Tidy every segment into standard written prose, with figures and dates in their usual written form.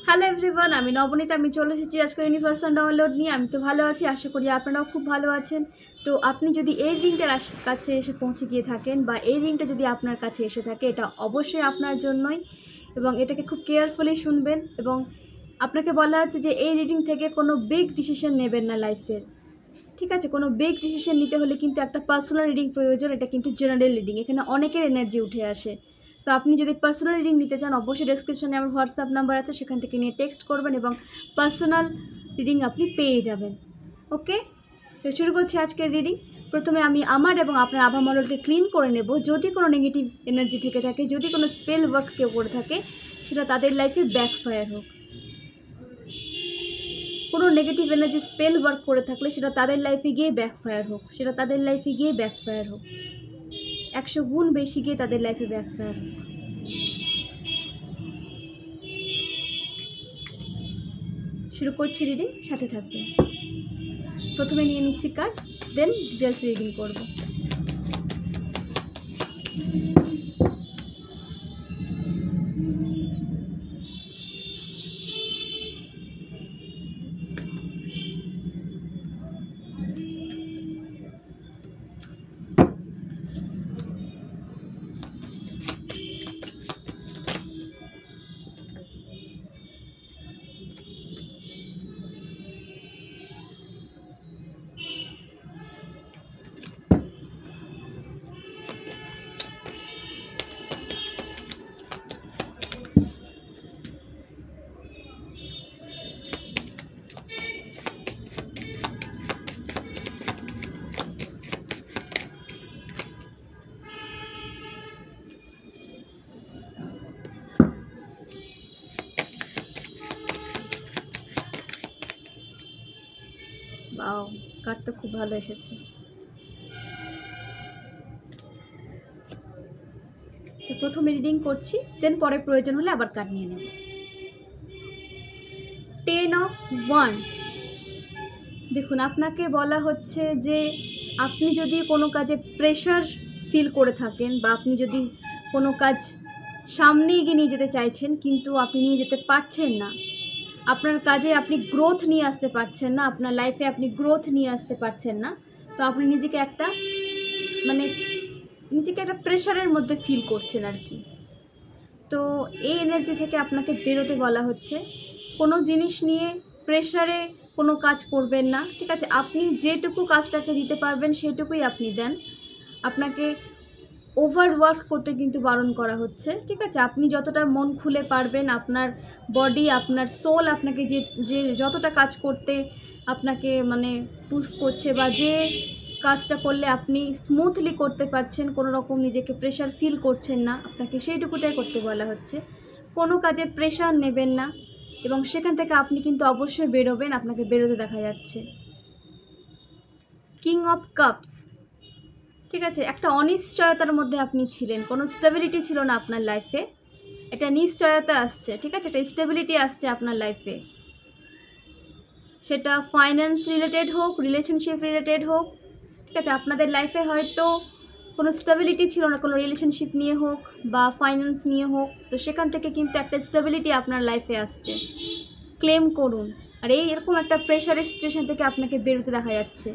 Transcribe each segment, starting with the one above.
Hello everyone, আমি নবনীতা। আমি চলে এসেছি আজকে ইউনিভার্সাল ডাউনলোড নিয়ে। আমি তো ভালো আছি, আশা করি আপনারাও খুব ভালো আছেন। তো আপনি যদি এই রিংটার কাছে এসে পৌঁছে গিয়ে থাকেন বা এই রিংটা যদি আপনার কাছে এসে থাকে, এটা অবশ্যই আপনার জন্যই, এবং এটাকে খুব কেয়ারফুলি শুনবেন। এবং আপনাকে বলা হচ্ছে যে এই রিডিং থেকে কোনো বিগ ডিসিশন নেবেন না লাইফের, ঠিক আছে? কোনো বিগ ডিসিশন নিতে হলে কিন্তু একটা পার্সোনাল রিডিং প্রয়োজন। এটা কিন্তু জেনারেল রিডিং, এখানে অনেকের এনার্জি উঠে আসে। তো আপনি যদি পার্সোনাল রিডিং নিতে চান, অবশ্যই ডেসক্রিপশনে আমার হোয়াটসঅ্যাপ নাম্বার আছে, সেখান থেকে নিয়ে টেক্সট করবেন এবং পার্সোনাল রিডিং আপনি পেয়ে যাবেন। ওকে, তো শুরু করছি আজকের রিডিং। প্রথমে আমি আমার এবং আপনার আভা মডেলকে ক্লিন করে নেব। যদি কোনো নেগেটিভ এনার্জি থেকে থাকে, যদি কোনো স্পেল ওয়ার্ক কেউ করে থাকে, সেটা তাদের লাইফে ব্যাকফায়ার হোক। কোনো নেগেটিভ এনার্জি স্পেল ওয়ার্ক করে থাকলে সেটা তাদের লাইফে গিয়ে ব্যাকফায়ার হোক, সেটা তাদের লাইফে গিয়ে ব্যাকফায়ার হোক, 100 গুণ বেশি গিয়ে তাদের লাইফে ব্যাকফায়ার হোক। শুরু করছি রিডিং, সাথে থাকবেন। প্রথমে নিয়ে নিচ্ছি কার্ড, দেন ডিটেলস রিডিং করব। বাও, কার্ড তো খুব ভালো এসেছে। তো প্রথমে রিডিং করছি, দেন পরে প্রয়োজন হলে আবার কার্ড নিয়ে নেব। 10 অফ ওয়ান্ডস। দেখুন, আপনাকে বলা হচ্ছে যে আপনি যদি কোনো কাজে প্রেশার ফিল করে থাকেন, বা আপনি যদি কোনো কাজ সামনে এগিয়ে নিয়ে যেতে চাইছেন কিন্তু আপনি নিয়ে যেতে পারছেন না, আপনার কাজে আপনি গ্রোথ নিয়ে আসতে পারছেন না, আপনার লাইফে আপনি গ্রোথ নিয়ে আসতে পারছেন না, তো আপনি নিজেকে একটা প্রেশারের মধ্যে ফিল করছেন আর কি। তো এই এনার্জি থেকে আপনাকে বেরোতে বলা হচ্ছে। কোনো জিনিস নিয়ে প্রেশারে কোনো কাজ করবেন না, ঠিক আছে? আপনি যেটুকু কাজটাকে দিতে পারবেন সেটুকুই আপনি দেন। আপনাকে ওভারওয়ার্ক করতে কিন্তু বারণ করা হচ্ছে, ঠিক আছে? আপনি যতটা মন খুলে পারবেন, আপনার বডি, আপনার সোল আপনাকে যে যতটা কাজ করতে আপনাকে পুশ করছে, বা যে কাজটা করলে আপনি স্মুথলি করতে পারছেন, কোনো রকম নিজেকে প্রেশার ফিল করছেন না, আপনাকে সেইটুকুটাই করতে বলা হচ্ছে। কোনো কাজে প্রেশার নেবেন না, এবং সেখান থেকে আপনি কিন্তু অবশ্যই বেরোবেন, আপনাকে বেরোতে দেখা যাচ্ছে। কিং অফ কাপস, ঠিক আছে? একটা অনিশ্চয়তার মধ্যে আপনি ছিলেন, কোনো স্টেবিলিটি ছিল না আপনার লাইফে। এটা নিশ্চয়তা আসছে, ঠিক আছে? এটা স্টেবিলিটি আসছে আপনার লাইফে, সেটা ফাইন্যান্স রিলেটেড হোক, রিলেশনশিপ রিলেটেড হোক, ঠিক আছে? আপনাদের লাইফে হয়তো কোনো স্টেবিলিটি ছিল না, কোনো রিলেশনশিপ নিয়ে হোক বা ফাইন্যান্স নিয়ে হোক, তো সেখান থেকে কিন্তু একটা স্টেবিলিটি আপনার লাইফে আসছে। ক্লেম করুন। আর এরকম একটা প্রেশারের সিচুয়েশন থেকে আপনাকে বেরোতে দেখা যাচ্ছে,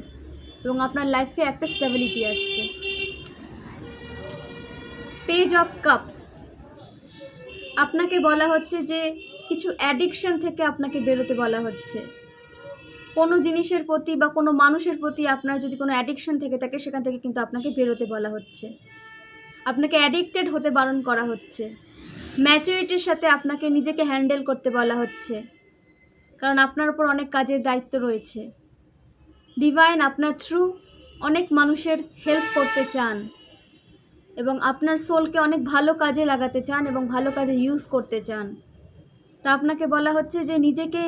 এবং আপনার লাইফে একটা স্টেবিলিটি আসছে। পেজ অফ কাপস, আপনাকে বলা হচ্ছে যে কিছু অ্যাডিকশন থেকে আপনাকে বেরোতে বলা হচ্ছে। কোনো জিনিসের প্রতি বা কোনো মানুষের প্রতি আপনার যদি কোনো অ্যাডিকশন থেকে থাকে, সেখান থেকে কিন্তু আপনাকে বেরোতে বলা হচ্ছে। আপনাকে অ্যাডিক্টেড হতে বারণ করা হচ্ছে। ম্যাচুরিটির সাথে আপনাকে নিজেকে হ্যান্ডেল করতে বলা হচ্ছে, কারণ আপনার উপর অনেক কাজের দায়িত্ব রয়েছে। ডিভাইন আপনার থ্রু অনেক মানুষের হেল্প করতে চান, এবং আপনার সোলকে অনেক ভালো কাজে লাগাতে চান এবং ভালো কাজে ইউজ করতে চান। তা আপনাকে বলা হচ্ছে যে নিজেকে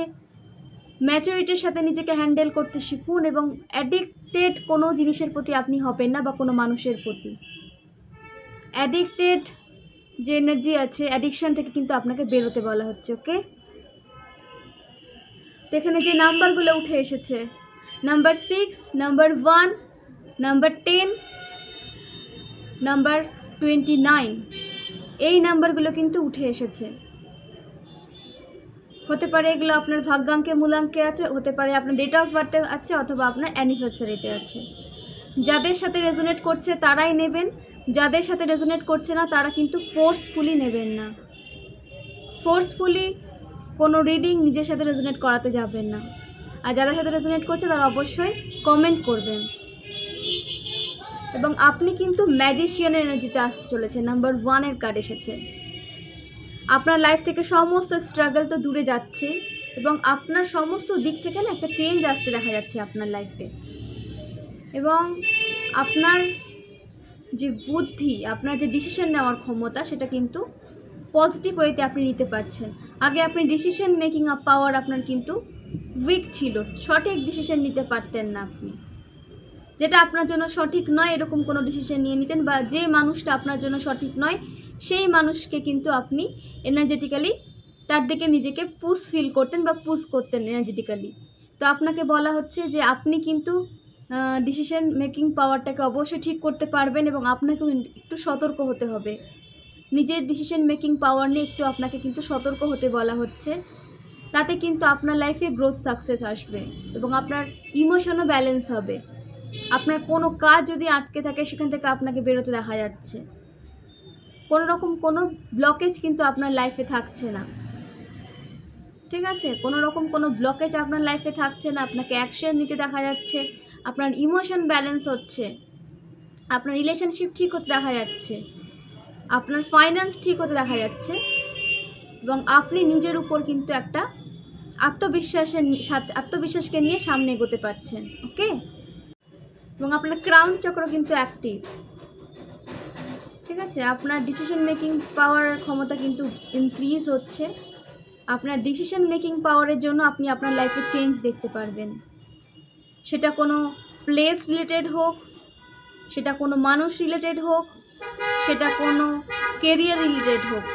ম্যাচুরিটির সাথে নিজেকে হ্যান্ডেল করতে শিখুন, এবং অ্যাডিক্টেড কোনো জিনিসের প্রতি আপনি হবেন না, বা কোনো মানুষের প্রতি। অ্যাডিক্টেড যে এনার্জি আছে, অ্যাডিকশান থেকে কিন্তু আপনাকে বেরোতে বলা হচ্ছে। ওকে, তো এখানে যে নাম্বারগুলো উঠে এসেছে, নাম্বার 6, নাম্বার 1, নাম্বার 10, নাম্বার 29, এই নাম্বারগুলো কিন্তু উঠে এসেছে। হতে পারে এগুলো আপনার ভাগ্যাঙ্কে মূলাঙ্কে আছে, হতে পারে আপনার ডেট অফ বার্থে আছে, অথবা আপনার অ্যানিভার্সারিতে আছে। যাদের সাথে রেজোনেট করছে তারাই নেবেন, যাদের সাথে রেজোনেট করছে না তারা কিন্তু ফোর্সফুলি নেবেন না। ফোর্সফুলি কোনো রিডিং নিজের সাথে রেজোনেট করাতে যাবেন না। আর যাদের সাথে রেজোনেট করছে তারা অবশ্যই কমেন্ট করবেন। এবং আপনি কিন্তু ম্যাজিশিয়ানের এনার্জিতে আসতে চলেছে, নাম্বার 1 কার্ড এসেছে। আপনার লাইফ থেকে সমস্ত স্ট্রাগল তো দূরে যাচ্ছে এবং আপনার সমস্ত দিক থেকে না একটা চেঞ্জ আসতে দেখা যাচ্ছে আপনার লাইফে। এবং আপনার যে বুদ্ধি, আপনার যে ডিসিশন নেওয়ার ক্ষমতা, সেটা কিন্তু পজিটিভ ওয়েতে আপনি নিতে পারছেন। আগে আপনি ডিসিশন মেকিং আপ পাওয়ার আপনার কিন্তু উইক ছিল, সঠিক ডিসিশন নিতে পারতেন না আপনি। যেটা আপনার জন্য সঠিক নয় এরকম কোনো ডিসিশন নিয়ে নিতেন, বা যে মানুষটা আপনার জন্য সঠিক নয় সেই মানুষকে কিন্তু আপনি এনার্জেটিক্যালি তার দিকে নিজেকে পুশ ফিল করতেন বা পুশ করতেন এনার্জেটিক্যালি। তো আপনাকে বলা হচ্ছে যে আপনি কিন্তু ডিসিশন মেকিং পাওয়ারটাকে অবশ্যই ঠিক করতে পারবেন এবং আপনাকে একটু সতর্ক হতে হবে। নিজের ডিসিশন মেকিং পাওয়ার নিয়ে একটু আপনাকে কিন্তু সতর্ক হতে বলা হচ্ছে। তাতে কিন্তু আপনার লাইফে গ্রোথ সাকসেস আসবে এবং আপনার ইমোশনও ব্যালেন্স হবে। আপনার কোনো কাজ যদি আটকে থাকে সেখান থেকে আপনাকে বেরোতে দেখা যাচ্ছে। কোনো রকম কোনো ব্লকেজ কিন্তু আপনার লাইফে থাকছে না, ঠিক আছে? কোনো রকম কোনো ব্লকেজ আপনার লাইফে থাকছে না। আপনাকে অ্যাকশন নিতে দেখা যাচ্ছে, আপনার ইমোশন ব্যালেন্স হচ্ছে, আপনার রিলেশনশিপ ঠিক হতে দেখা যাচ্ছে, আপনার ফাইন্যান্স ঠিক হতে দেখা যাচ্ছে এবং আপনি নিজের উপর কিন্তু একটা আত্মবিশ্বাসকে নিয়ে সামনে এগোতে পারছেন। ওকে? এবং আপনার ক্রাউন চক্র কিন্তু অ্যাক্টিভ, ঠিক আছে? আপনার ডিসিশন মেকিং পাওয়ারের ক্ষমতা কিন্তু ইনক্রিজ হচ্ছে। আপনার ডিসিশন মেকিং পাওয়ারের জন্য আপনি আপনার লাইফে চেঞ্জ দেখতে পারবেন। সেটা কোনো প্লেস রিলেটেড হোক, সেটা কোনো মানুষ রিলেটেড হোক, সেটা কোনো কেরিয়ার রিলেটেড হোক,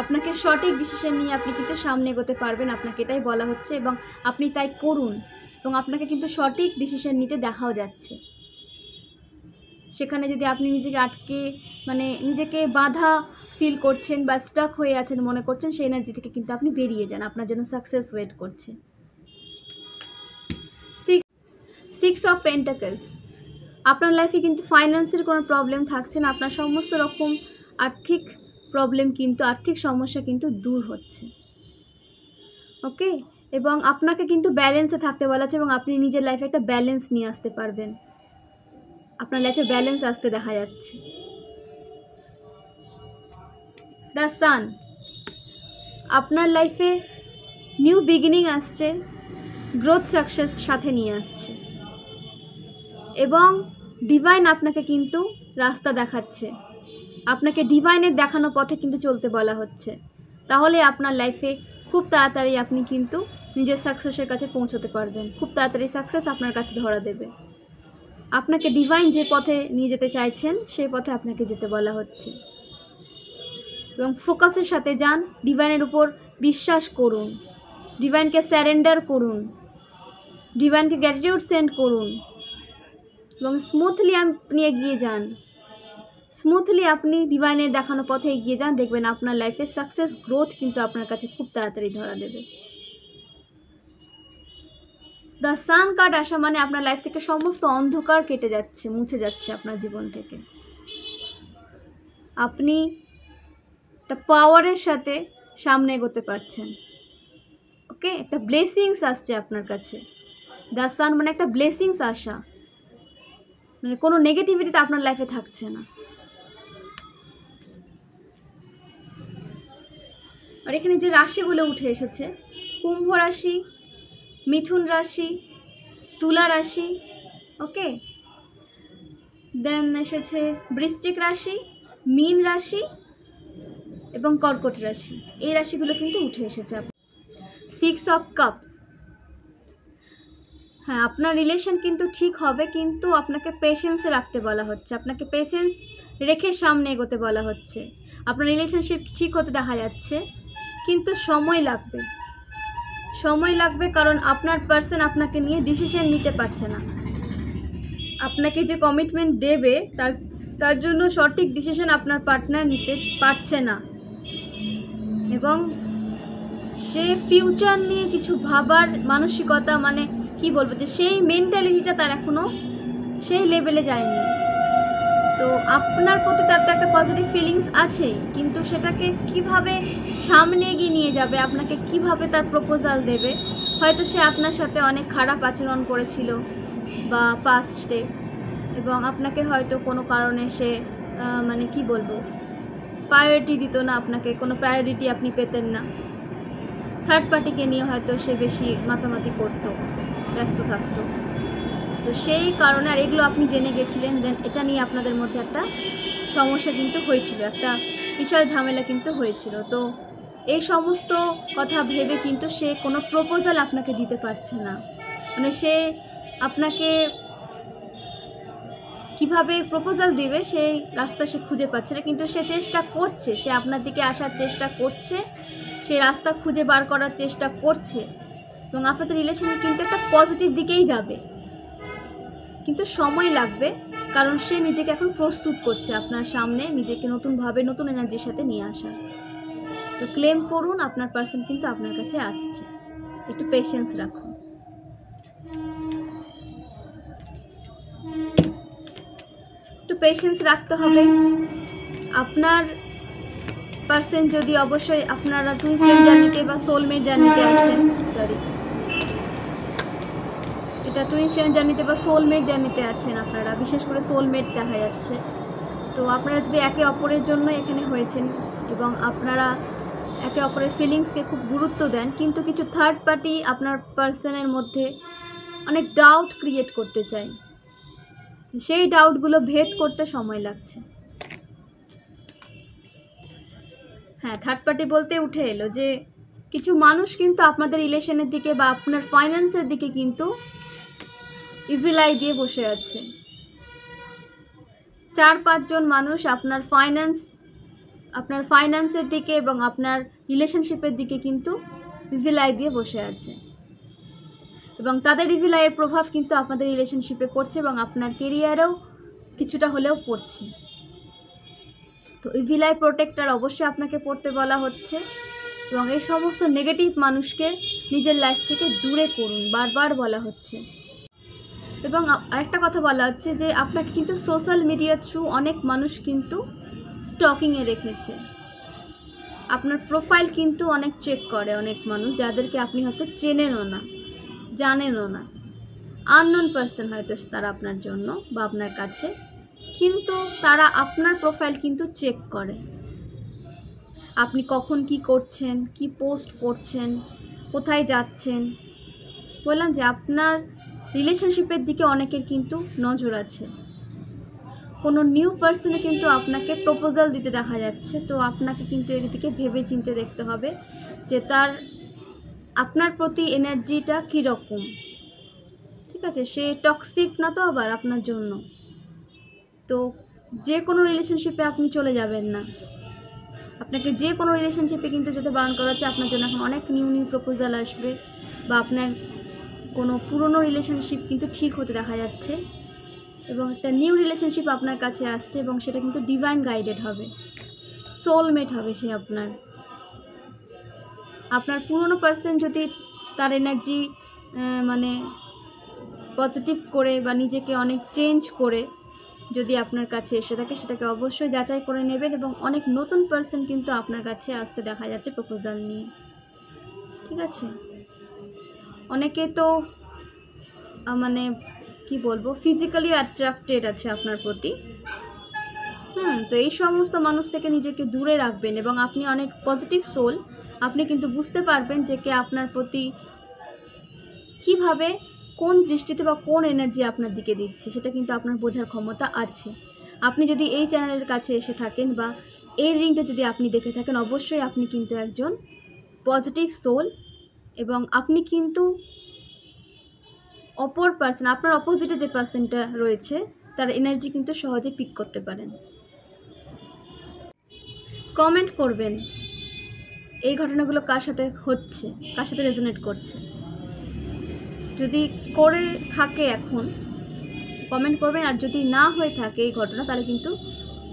আপনাকে সঠিক ডিসিশন নিয়ে আপনি কিন্তু সামনে এগোতে পারবেন। আপনাকে এটাই বলা হচ্ছে এবং আপনি তাই করুন। এবং আপনাকে কিন্তু সঠিক ডিসিশন নিতে দেখাও যাচ্ছে। সেখানে যদি আপনি নিজেকে বাধা ফিল করছেন বা স্টাক হয়ে আছেন মনে করছেন, সেই এনার্জি থেকে কিন্তু আপনি বেরিয়ে যান, আপনার জন্য সাকসেস ওয়েট করছে। 6 অফ পেন্টাকলস, আপনার লাইফে কিন্তু ফাইন্যান্সের কোনো প্রবলেম থাকছে না। আপনার সমস্ত রকম আর্থিক প্রবলেম কিন্তু, আর্থিক সমস্যা কিন্তু দূর হচ্ছে। ওকে? এবং আপনাকে কিন্তু ব্যালেন্সে থাকতে বলা আছে এবং আপনি নিজের লাইফে একটা ব্যালেন্স নিয়ে আসতে পারবেন। আপনার লাইফে ব্যালেন্স আসতে দেখা যাচ্ছে। দ্য সান, আপনার লাইফে নিউ বিগিনিং আসছে, গ্রোথ সাকসেস সাথে নিয়ে আসছে এবং ডিভাইন আপনাকে কিন্তু রাস্তা দেখাচ্ছে। আপনাকে ডিভাইনের দেখানো পথে কিন্তু চলতে বলা হচ্ছে। তাহলে আপনার লাইফে খুব তাড়াতাড়ি আপনি কিন্তু নিজের সাকসেসের কাছে পৌঁছতে পারবেন। খুব তাড়াতাড়ি সাকসেস আপনার কাছে ধরা দেবে। আপনাকে ডিভাইন যে পথে নিয়ে যেতে চাইছেন সেই পথে আপনাকে যেতে বলা হচ্ছে এবং ফোকাসের সাথে যান। ডিভাইনের উপর বিশ্বাস করুন, ডিভাইনকে স্যারেন্ডার করুন, ডিভাইনকে গ্র্যাটিটিউড সেন্ড করুন এবং স্মুথলি আপনি এগিয়ে যান। স্মুথলি আপনি ডিভাইনের দেখানো পথে এগিয়ে যান, দেখবেন আপনার লাইফে সাকসেস গ্রোথ কিন্তু আপনার কাছে খুব তাড়াতাড়ি ধরা দেবে। দ্য সান কার্ড আসা মানে আপনার লাইফ থেকে সমস্ত অন্ধকার কেটে যাচ্ছে, মুছে যাচ্ছে আপনার জীবন থেকে। আপনি একটা পাওয়ারের সাথে সামনে এগোতে পারছেন। ওকে? একটা ব্লেসিংস আসছে আপনার কাছে। দ্য সান মানে একটা ব্লেসিংস আসা, মানে কোনো নেগেটিভিটিতে আপনার লাইফে থাকছে না। আর এখানে যে রাশিগুলো উঠে এসেছে, কুম্ভ রাশি, মিথুন রাশি, তুলা রাশি, ওকে, দেন এসেছে বৃশ্চিক রাশি, মীন রাশি এবং কর্কট রাশি। এই রাশিগুলো কিন্তু উঠে এসেছে। 6 অফ কাপস, হ্যাঁ, আপনার রিলেশন কিন্তু ঠিক হবে, কিন্তু আপনাকে পেশেন্সে রাখতে বলা হচ্ছে। আপনাকে পেশেন্স রেখে সামনে এগোতে বলা হচ্ছে। আপনার রিলেশনশিপ ঠিক হতে দেখা যাচ্ছে, কিন্তু সময় লাগবে কারণ আপনার পার্সন আপনাকে নিয়ে ডিসিশন নিতে পারছে না। আপনাকে যে কমিটমেন্ট দেবে তার জন্য সঠিক ডিসিশন আপনার পার্টনার নিতে পারছে না এবং সে ফিউচার নিয়ে কিছু ভাবার মানসিকতা, মানে কি বলবো, যে সেই মেন্টালিটিটা তার এখনও সেই লেভেলে যায়নি। তো আপনার প্রতি তার তো একটা পজিটিভ ফিলিংস আছেই, কিন্তু সেটাকে কিভাবে সামনে এগিয়ে নিয়ে যাবে, আপনাকে কিভাবে তার প্রপোজাল দেবে। হয়তো সে আপনার সাথে অনেক খারাপ আচরণ করেছিল বা পাস্টে, এবং আপনাকে হয়তো কোনো কারণে সে মানে কি বলবো, প্রায়োরিটি দিত না আপনাকে, কোনো প্রায়োরিটি আপনি পেতেন না। থার্ড পার্টিকে নিয়ে হয়তো সে বেশি মাতামাতি করতো, ব্যস্ত থাকতো। তো সেই কারণে, আর এগুলো আপনি জেনে গেছিলেন, দেন এটা নিয়ে আপনাদের মধ্যে একটা সমস্যা কিন্তু হয়েছিল, একটা বিশাল ঝামেলা কিন্তু হয়েছিল। তো এই সমস্ত কথা ভেবে কিন্তু সে কোনো প্রপোজাল আপনাকে দিতে পারছে না, মানে সে আপনাকে কিভাবে প্রপোজাল দিবে সেই রাস্তা সে খুঁজে পাচ্ছে না। কিন্তু সে চেষ্টা করছে, সে আপনার দিকে আসার চেষ্টা করছে, সে রাস্তা খুঁজে বার করার চেষ্টা করছে, এবং আপনাদের রিলেশন কিন্তু একটা পজিটিভ দিকেই যাবে, কিন্তু সময় লাগবে, কারণ সে নিজেকে এখন প্রস্তুত করছে আপনার সামনে, নিজেকে নতুনভাবে নতুন এনার্জির সাথে নিয়ে আসা। তো ক্লেম করুন, আপনার পার্সন কিন্তু আপনার কাছে আসছে, একটু পেশেন্স রাখুন। একটু পেশেন্স রাখতে হবে। আপনার পার্সন যদি, অবশ্যই আপনারা টুইন ফ্লেম জার্নিতে বা সোলমেট জার্নিতে আছেন, সরি, এটা টুইন ফ্লেম জার্নিতে বা সোলমেট জার্নিতে আছেন আপনারা, বিশেষ করে সোলমেট দেখা যাচ্ছে। তো আপনারা যদি একে অপরের জন্য এখানে হয়েছেন এবং আপনারা একে অপরের ফিলিংসকে খুব গুরুত্ব দেন, কিন্তু কিছু থার্ড পার্টি আপনার পার্সনের মধ্যে অনেক ডাউট ক্রিয়েট করতে চায়, সেই ডাউটগুলো ভেদ করতে সময় লাগছে। হ্যাঁ, থার্ড পার্টি বলতে উঠে এলো যে কিছু মানুষ কিন্তু আপনাদের রিলেশনের দিকে বা আপনার ফাইন্যান্সের দিকে কিন্তু ইভিল আই দিয়ে বসে আছে। 4-5 জন মানুষ আপনার ফাইন্যান্সের দিকে এবং আপনার রিলেশনশিপের দিকে কিন্তু ইভিল আই দিয়ে বসে আছে, এবং তাদের ইভিল আইয়ের প্রভাব কিন্তু আপনাদের রিলেশনশিপে পড়ছে এবং আপনার কেরিয়ারেও কিছুটা হলেও পড়ছে। তো ইভিল আই প্রোটেক্টর অবশ্যই আপনাকে পড়তে বলা হচ্ছে, এবং এই সমস্ত নেগেটিভ মানুষকে নিজের লাইফ থেকে দূরে করুন, বারবার বলা হচ্ছে। এবং আরেকটা কথা বলা হচ্ছে যে আপনাকে কিন্তু সোশ্যাল মিডিয়া থ্রু অনেক মানুষ কিন্তু স্টকিংয়ে রেখেছে, আপনার প্রোফাইল কিন্তু অনেক চেক করে অনেক মানুষ, যাদেরকে আপনি হয়তো চেনেনও না, জানেনও না, আননোন পার্সন হয়তো তারা আপনার জন্য বা আপনার কাছে, কিন্তু তারা আপনার প্রোফাইল কিন্তু চেক করে, আপনি কখন কি করছেন, কি পোস্ট করছেন, কোথায় যাচ্ছেন। বললাম যে আপনার রিলেশনশিপের দিকে অনেকের কিন্তু নজর আছে, কোনো নিউ পার্সনে কিন্তু আপনাকে প্রপোজাল দিতে দেখা যাচ্ছে। তো আপনাকে কিন্তু এদিকে ভেবে চিন্তে দেখতে হবে যে তার আপনার প্রতি এনার্জিটা কীরকম, ঠিক আছে, সে টক্সিক না তো আবার আপনার জন্য। তো যে কোনো রিলেশনশিপে আপনি চলে যাবেন না, আপনাকে যে কোনো রিলেশনশিপে কিন্তু যেতে বারণ করা হচ্ছে। আপনার জন্য এখন অনেক নিউ প্রপোজাল আসবে, বা আপনার কোনো পুরনো রিলেশনশিপ কিন্তু ঠিক হতে দেখা যাচ্ছে, এবং একটা নিউ রিলেশনশিপ আপনার কাছে আসছে, এবং সেটা কিন্তু ডিভাইন গাইডেড হবে, সোলমেট হবে সে আপনার পুরনো পার্সন যদি তার এনার্জি মানে পজিটিভ করে বা নিজেকে অনেক চেঞ্জ করে যদি আপনার কাছে এসে থাকে, সেটাকে অবশ্যই যাচাই করে নেবেন, এবং অনেক নতুন পার্সন কিন্তু আপনার কাছে আসতে দেখা যাচ্ছে প্রপোজাল নিয়ে, ঠিক আছে। অনেকে তো মানে কি বলবো, ফিজিক্যালি অ্যাট্রাক্টেড আছে আপনার প্রতি, তো এই সমস্ত মানুষ থেকে নিজেকে দূরে রাখবেন, এবং আপনি অনেক পজিটিভ সোল, আপনি কিন্তু বুঝতে পারবেন যে কে আপনার প্রতি কিভাবে, কোন দৃষ্টিতে বা কোন এনার্জি আপনার দিকে দিচ্ছে, সেটা কিন্তু আপনার বোঝার ক্ষমতা আছে। আপনি যদি এই চ্যানেলের কাছে এসে থাকেন বা এই রিংটা যদি আপনি দেখে থাকেন, অবশ্যই আপনি কিন্তু একজন পজিটিভ সোল, এবং আপনি কিন্তু অপর পার্সন, আপনার অপোজিটে যে পার্সনটা রয়েছে তার এনার্জি কিন্তু সহজে পিক করতে পারেন। কমেন্ট করবেন এই ঘটনাগুলো কার সাথে হচ্ছে, কার সাথে রেজোনেট করছে। যদি করে থাকে এখন কমেন্ট করবেন, আর যদি না হয়ে থাকে এই ঘটনা, তাহলে কিন্তু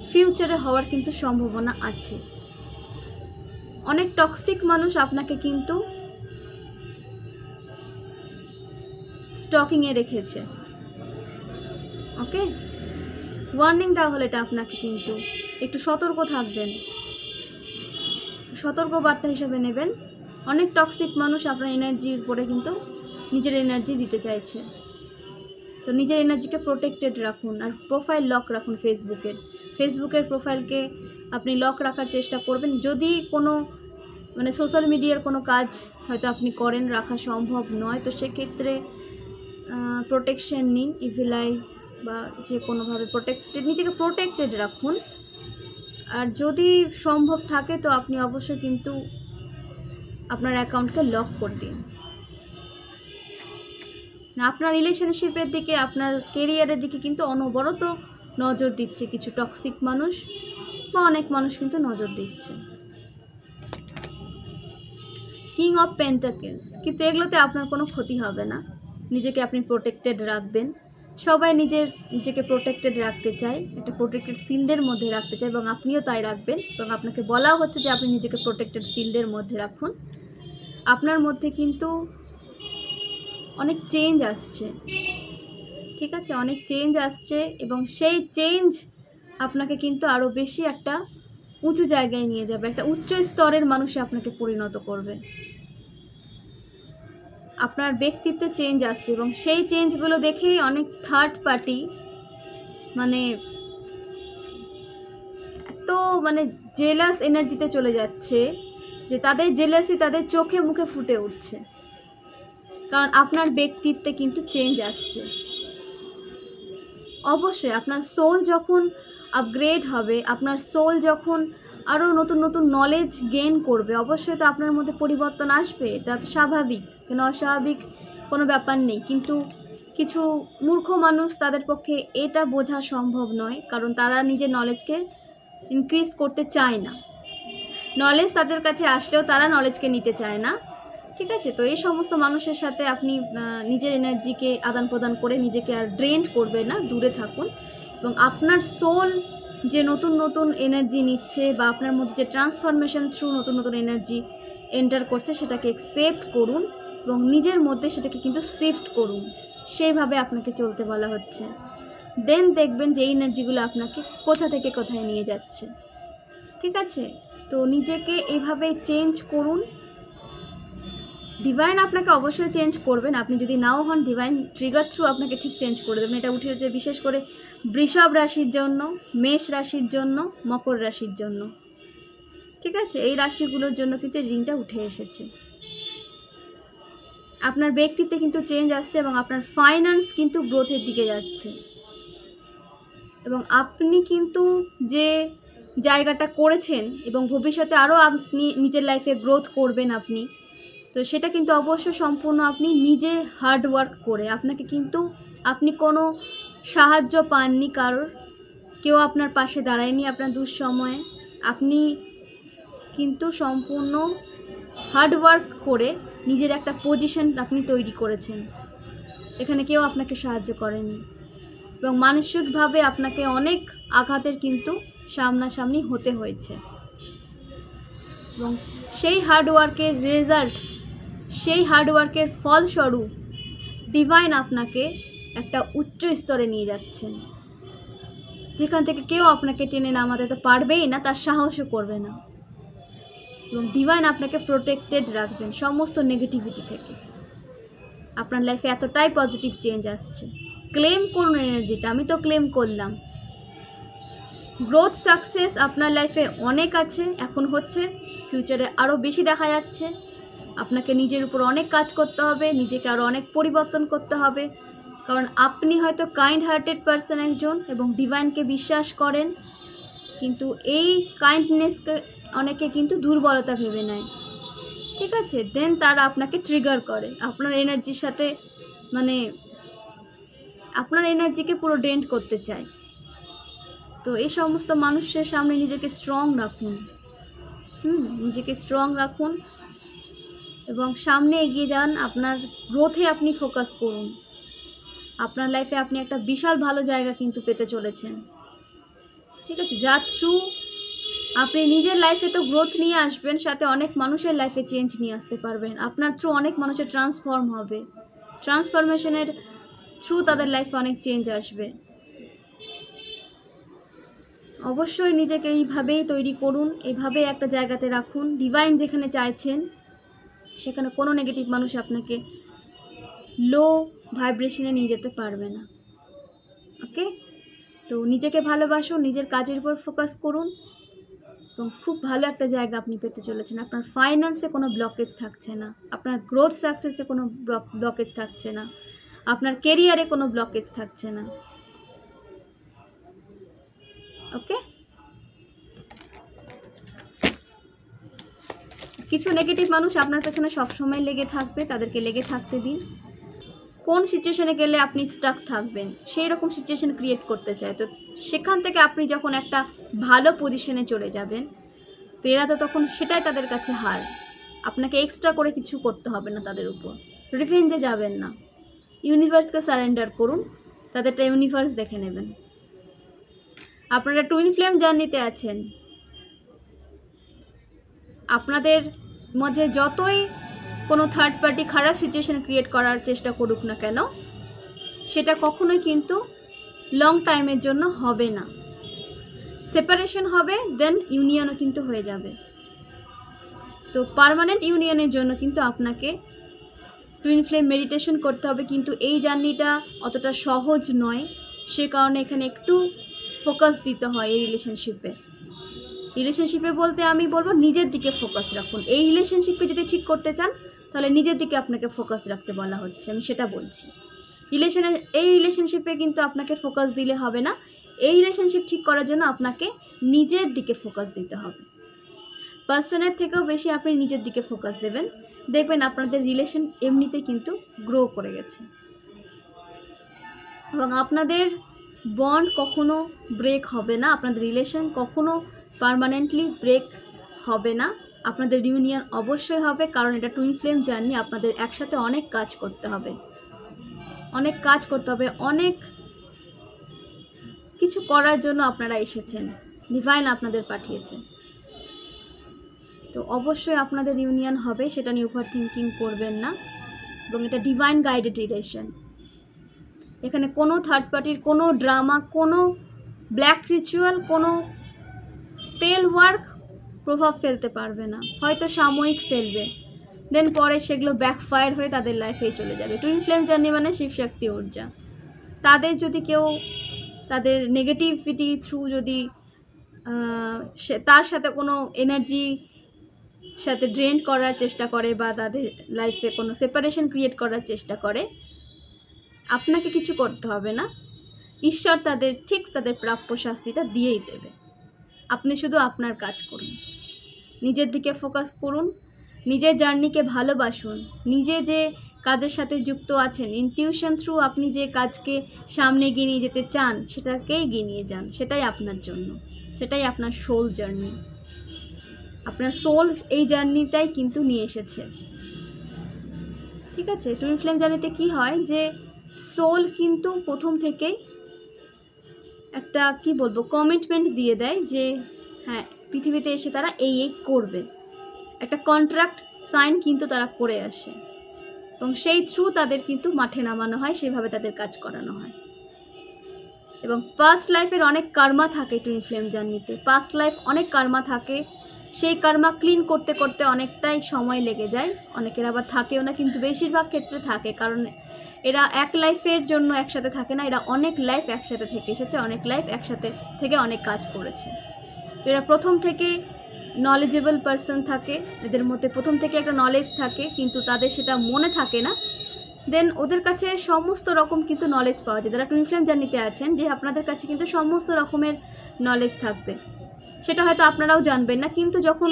ফিউচারে হওয়ার কিন্তু সম্ভাবনা আছে। অনেক টক্সিক মানুষ আপনাকে কিন্তু স্টকিংয়ে রেখেছে। ওকে, ওয়ার্নিং দেওয়া হলে এটা আপনাকে কিন্তু একটু সতর্ক থাকবেন, সতর্ক বার্তা হিসেবে নেবেন। অনেক টক্সিক মানুষ আপনার এনার্জির উপরে কিন্তু নিজের এনার্জি দিতে চাইছে। তো নিজের এনার্জিকে প্রোটেক্টেড রাখুন, আর প্রোফাইল লক রাখুন। ফেসবুকের প্রোফাইলকে আপনি লক রাখার চেষ্টা করবেন। যদি কোনো মানে সোশ্যাল মিডিয়ার কোনো কাজ হয়তো আপনি করেন, রাখা সম্ভব নয়, তো সেক্ষেত্রে প্রোটেকশন নিন, ইভিল আই বা যে কোনোভাবে নিজেকে প্রোটেক্টেড রাখুন। আর যদি সম্ভব থাকে তো আপনি অবশ্যই কিন্তু আপনার অ্যাকাউন্টকে লক করে দিন। আপনার রিলেশনশিপের দিকে, আপনার কেরিয়ারের দিকে কিন্তু অনবরত নজর দিচ্ছে কিছু টক্সিক মানুষ, বা অনেক মানুষ কিন্তু নজর দিচ্ছে। কিং অফ পেন্টাকেলস, কিন্তু এগুলোতে আপনার কোনো ক্ষতি হবে না। নিজেকে আপনি প্রোটেক্টেড রাখবেন। সবাই নিজেকে প্রোটেক্টেড রাখতে চায়, একটা প্রোটেক্টেড শিল্ডের মধ্যে রাখতে চায়, এবং আপনিও তাই রাখবেন। এবং আপনাকে বলাও হচ্ছে যে আপনি নিজেকে প্রোটেক্টেড শিল্ডের মধ্যে রাখুন। আপনার মধ্যে কিন্তু অনেক চেঞ্জ আসছে, ঠিক আছে, অনেক চেঞ্জ আসছে, এবং সেই চেঞ্জ আপনাকে কিন্তু আরও বেশি একটা উঁচু জায়গায় নিয়ে যাবে, একটা উচ্চ স্তরের মানুষে আপনাকে পরিণত করবে। আপনার ব্যক্তিত্বে চেঞ্জ আসছে, এবং সেই চেঞ্জগুলো দেখেই অনেক থার্ড পার্টি মানে এত জেলাস এনার্জিতে চলে যাচ্ছে যে তাদের জেলাসি তাদের চোখে মুখে ফুটে উঠছে, কারণ আপনার ব্যক্তিত্বে কিন্তু চেঞ্জ আসছে। অবশ্যই আপনার সোল যখন আপগ্রেড হবে, আপনার সোল যখন আরও নতুন নতুন নলেজ গেইন করবে, অবশ্যই তো আপনার মধ্যে পরিবর্তন আসবে। এটা তো স্বাভাবিক, কেন অস্বাভাবিক কোনো ব্যাপার নেই। কিন্তু কিছু মূর্খ মানুষ, তাদের পক্ষে এটা বোঝা সম্ভব নয়, কারণ তারা নিজের নলেজকে ইনক্রিজ করতে চায় না। নলেজ তাদের কাছে আসলেও তারা নলেজকে নিতে চায় না, ঠিক আছে। তো এই সমস্ত মানুষের সাথে আপনি নিজের এনার্জিকে আদান প্রদান করে নিজেকে আর ড্রেন করবে না, দূরে থাকুন। এবং আপনার সোল যে নতুন নতুন এনার্জি নিচ্ছে, বা আপনার মধ্যে যে ট্রান্সফরমেশন থ্রু নতুন নতুন এনার্জি এন্টার করছে, সেটাকে অ্যাকসেপ্ট করুন এবং নিজের মধ্যে সেটাকে কিন্তু শিফট করুন। সেইভাবে আপনাকে চলতে বলা হচ্ছে। দেন দেখবেন যে এই এনার্জিগুলো আপনাকে কোথা থেকে কোথায় নিয়ে যাচ্ছে, ঠিক আছে। তো নিজেকে এইভাবে চেঞ্জ করুন। ডিভাইন আপনাকে অবশ্যই চেঞ্জ করবেন। আপনি যদি নাও হন, ডিভাইন ট্রিগার থ্রু আপনাকে ঠিক চেঞ্জ করে দেবেন। এটা উঠে হচ্ছে বিশেষ করে বৃষভ রাশির জন্য, মেষ রাশির জন্য, মকর রাশির জন্য, ঠিক আছে। এই রাশিগুলোর জন্য কিন্তু রিডিংটা উঠে এসেছে। আপনার ব্যক্তিত্বে কিন্তু চেঞ্জ আসছে, এবং আপনার ফাইন্যান্স কিন্তু গ্রোথের দিকে যাচ্ছে, এবং আপনি কিন্তু যে জায়গাটা করেছেন এবং ভবিষ্যতে আরও আপনি নিজের লাইফে গ্রোথ করবেন আপনি, তো সেটা কিন্তু অবশ্যই সম্পূর্ণ আপনি নিজে হার্ডওয়ার্ক করে। আপনাকে কিন্তু আপনি কোনো সাহায্য পাননি কারোর, কেউ আপনার পাশে দাঁড়ায়নি আপনার দুঃসময়ে। আপনি কিন্তু সম্পূর্ণ হার্ডওয়ার্ক করে নিজের একটা পজিশন আপনি তৈরি করেছেন। এখানে কেউ আপনাকে সাহায্য করেনি, এবং মানসিকভাবে আপনাকে অনেক আঘাতের কিন্তু সামনাসামনি হতে হয়েছে। এবং সেই হার্ডওয়ার্কের রেজাল্ট, সেই হার্ডওয়ার্কের ফলস্বরূপ ডিভাইন আপনাকে একটা উচ্চ স্তরে নিয়ে যাচ্ছেন, যেখান থেকে কেউ আপনাকে টেনে নামাতে তো পারবেই না, তার সাহসও করবে না। এবং ডিভাইন আপনাকে প্রোটেক্টেড রাখবেন সমস্ত নেগেটিভিটি থেকে। আপনার লাইফে এতটাই পজিটিভ চেঞ্জ আসছে। ক্লেম করুন এনার্জিটা। আমি তো ক্লেম করলাম। গ্রোথ সাকসেস আপনার লাইফে অনেক আছে, এখন হচ্ছে, ফিউচারে আরও বেশি দেখা যাচ্ছে। আপনাকে নিজের উপর অনেক কাজ করতে হবে, নিজেকে আরও অনেক পরিবর্তন করতে হবে, কারণ আপনি হয়তো কাইন্ড হার্টেড পারসন একজন এবং ডিভাইনকে বিশ্বাস করেন, কিন্তু এই কাইন্ডনেসকে অনেকে কিন্তু দুর্বলতা ভেবে নেয়, ঠিক আছে। দেন তারা আপনাকে ট্রিগার করে, আপনার এনার্জির সাথে আপনার এনার্জিকে পুরো ড্রেন করতে চায়। তো এই সমস্ত মানুষের সামনে নিজেকে স্ট্রং রাখুন, নিজেকে স্ট্রং রাখুন এবং সামনে এগিয়ে যান। আপনার গ্রোথে আপনি ফোকাস করুন। আপনার লাইফে আপনি একটা বিশাল ভালো জায়গা কিন্তু পেতে চলেছেন, ঠিক আছে, যার থ্রু আপনি নিজের লাইফে তো গ্রোথ নিয়ে আসবেন, সাথে অনেক মানুষের লাইফে চেঞ্জ নিয়ে আসতে পারবেন। আপনার থ্রু অনেক মানুষের ট্রান্সফর্ম হবে, ট্রান্সফরমেশনের থ্রু তাদের লাইফে অনেক চেঞ্জ আসবে। অবশ্যই নিজেকে এইভাবেই তৈরি করুন, এইভাবে একটা জায়গাতে রাখুন। ডিভাইন যেখানে চাইছেন সেখানে কোনো নেগেটিভ মানুষ আপনাকে লো ভাইব্রেশনে নিয়ে যেতে পারবে না। ওকে, তো নিজেকে ভালোবাসুন, নিজের কাজের উপর ফোকাস করুন এবং খুব ভালো একটা জায়গা আপনি পেতে চলেছেন। আপনার ফাইন্যান্সে কোনো ব্লকেজ থাকছে না, আপনার গ্রোথ সাকসেসে কোনো ব্লকেজ থাকছে না, আপনার কেরিয়ারে কোনো ব্লকেজ থাকছে না। ওকে, কিছু নেগেটিভ মানুষ আপনার পেছনে সবসময় লেগে থাকবে, তাদেরকে লেগে থাকতে দিন। কোন সিচুয়েশনে গেলে আপনি স্টাক থাকবেন সেই রকম সিচুয়েশন ক্রিয়েট করতে চায়, তো সেখান থেকে আপনি যখন একটা ভালো পজিশনে চলে যাবেন, তো এরা তো তখন সেটাই তাদের কাছে হার। আপনাকে এক্সট্রা করে কিছু করতে হবে না, তাদের উপর রিভেঞ্জে যাবেন না। ইউনিভার্সকে সারেন্ডার করুন, তাদেরটা ইউনিভার্স দেখে নেবেন। আপনারা টুইন ফ্লেম জার্নিতে আছেন, আপনাদের মধ্যে যতই কোনো থার্ড পার্টি খারাপ সিচুয়েশন ক্রিয়েট করার চেষ্টা করুক না কেন, সেটা কখনোই কিন্তু লং টাইমের জন্য হবে না। সেপারেশন হবে, দেন ইউনিয়নও কিন্তু হয়ে যাবে। তো পার্মানেন্ট ইউনিয়নের জন্য কিন্তু আপনাকে টুইন ফ্লেম মেডিটেশন করতে হবে, কিন্তু এই জার্নিটা অতটা সহজ নয়। সে কারণে এখানে একটু ফোকাস দিতে হয় এই রিলেশনশিপে বলতে আমি বলবো নিজের দিকে ফোকাস রাখুন। এই রিলেশনশিপকে যদি ঠিক করতে চান তাহলে নিজের দিকে আপনাকে ফোকাস রাখতে বলা হচ্ছে, আমি সেটা বলছি। এই রিলেশনশিপে কিন্তু আপনাকে ফোকাস দিলে হবে না। এই রিলেশনশিপ ঠিক করার জন্য আপনাকে নিজের দিকে ফোকাস দিতে হবে। পার্সনের থেকেও বেশি আপনি নিজের দিকে ফোকাস দেবেন, দেখবেন আপনাদের রিলেশন এমনিতে কিন্তু গ্রো করে গেছে এবং আপনাদের বন্ড কখনো ব্রেক হবে না, আপনাদের রিলেশন কখনো পার্মানেন্টলি ব্রেক হবে না। আপনাদের ইউনিয়ন অবশ্যই হবে, কারণ এটা টুইন ফ্লেম জার্নি। আপনাদের একসাথে অনেক কাজ করতে হবে, অনেক কিছু করার জন্য আপনারা এসেছেন, ডিভাইন আপনাদের পাঠিয়েছে। তো অবশ্যই আপনাদের ইউনিয়ন হবে, সেটা নিয়ে ওভার থিঙ্কিং করবেন না। এবং এটা ডিভাইন গাইডেড রিলেশন, এখানে কোনো থার্ড পার্টির কোনো ড্রামা, কোনো ব্ল্যাক রিচুয়াল, কোনো স্পেল ওয়ার্ক প্রভাব ফেলতে পারবে না। হয়তো সাময়িক ফেলবে, দেন পরে সেগুলো ব্যাকফায়ার হয়ে তাদের লাইফেই চলে যাবে। টুইন ফ্লেম জার্নি মানে শিবশক্তি ঊর্জা। তাদের যদি কেউ তাদের নেগেটিভিটি থ্রু যদি তার সাথে কোনো এনার্জি সাথে ড্রেন করার চেষ্টা করে বা তাদের লাইফে কোনো সেপারেশন ক্রিয়েট করার চেষ্টা করে, আপনাকে কিছু করতে হবে না। ঈশ্বর তাদের প্রাপ্য শাস্তিটা দিয়েই দেবে। আপনি শুধু আপনার কাজ করুন, নিজের দিকে ফোকাস করুন, নিজের জার্নিকে ভালোবাসুন। নিজে যে কাজের সাথে যুক্ত আছেন, ইনটিউশন থ্রু আপনি যে কাজকে সামনে এগিয়ে নিয়ে যেতে চান সেটাকেই এগিয়ে নিয়ে যান। সেটাই আপনার জন্য, সেটাই আপনার সোল জার্নি। আপনার সোল এই জার্নিটাই কিন্তু নিয়ে এসেছে, ঠিক আছে? টুইন ফ্লেম জার্নিতে কি হয় যে সোল কিন্তু প্রথম থেকেই একটা কমিটমেন্ট দিয়ে দেয় যে হ্যাঁ, পৃথিবীতে এসে তারা এই করবে। একটা কন্ট্রাক্ট সাইন কিন্তু তারা করে আসে এবং সেই থ্রু তাদের কিন্তু মাঠে নামানো হয়, সেভাবে তাদের কাজ করানো হয়। এবং পাস্ট লাইফের অনেক কার্মা থাকে টুইন ফ্লেম জার্নিতে, পাস্ট লাইফ অনেক কার্মা থাকে। সেই কার্মা ক্লিন করতে করতে অনেকটাই সময় লেগে যায়, অনেকের আবার থাকেও না, কিন্তু বেশিরভাগ ক্ষেত্রে থাকে। কারণ এরা এক লাইফের জন্য একসাথে থাকে না, এরা অনেক লাইফ একসাথে থেকে এসেছে, অনেক লাইফ একসাথে থেকে অনেক কাজ করেছে। তো এরা প্রথম থেকে নলেজেবল পারসন থাকে, এদের মধ্যে প্রথম থেকে একটা নলেজ থাকে, কিন্তু তাদের সেটা মনে থাকে না। দেন ওদের কাছে সমস্ত রকম কিন্তু নলেজ পাওয়া যায়। যারা টুইন ফ্লেম জার্নিতে আছেন, যে আপনাদের কাছে কিন্তু সমস্ত রকমের নলেজ থাকবে, সেটা হয়তো আপনারাও জানবেন না, কিন্তু যখন